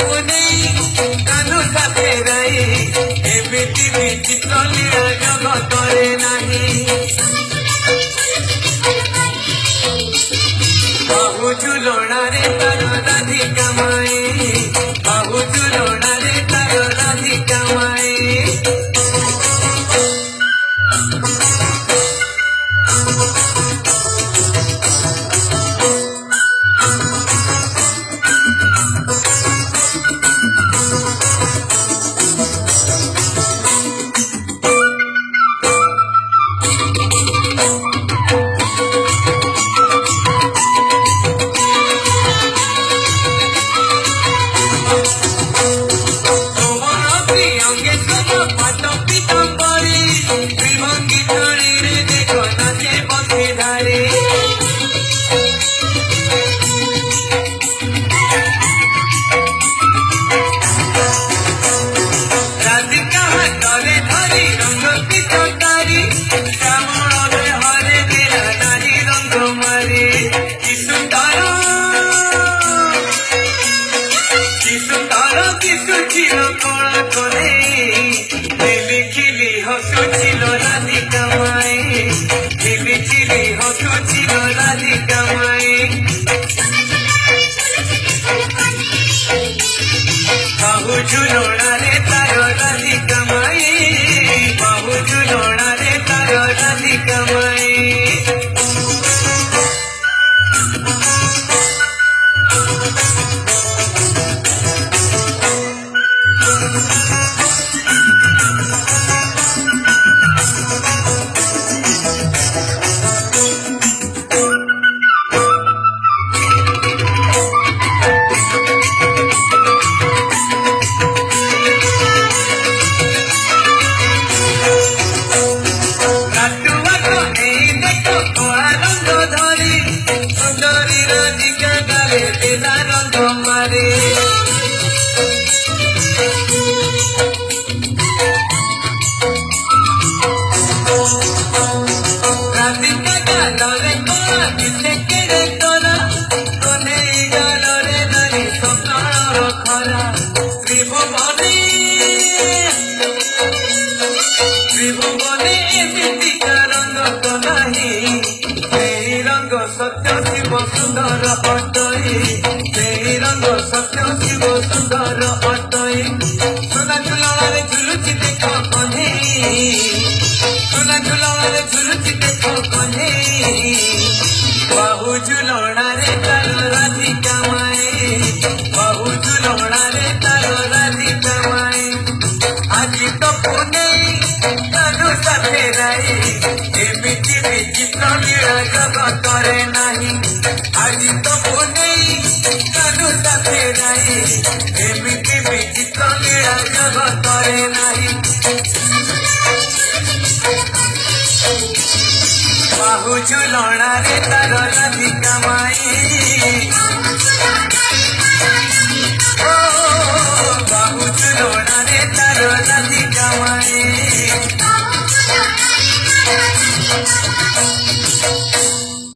पुने कानू फेराई एमिति विचित्र लीला जगतरे नहीं बहु झुलना रे तार राधिका माई बहु झुलना रे तार राधिका माई हसुचिलो राधिका माई खिलिखिली हसुचिलो राधिका माई बहु झुलना रे तार राधिका माई बहु झुलना रे तार राधिका माई सत्य शिव सुंदर अटई से रंग सत्य शिव सुंदर अटई सोना झुलवारे झुलुची देख कन्हे सोना झुलवारे झुलुची देख कन्हे बहु झुलना रे तार राधिका माई बहु झुलना रे तार राधिका माई आज तो पुने कानू फेराई एमिति विचित्र लीला जगतरे नहीं आज तो पुने कानू फेराई एमिति विचित्र लीला जगतरे नहीं बहु झुलना रे तार राधिका माई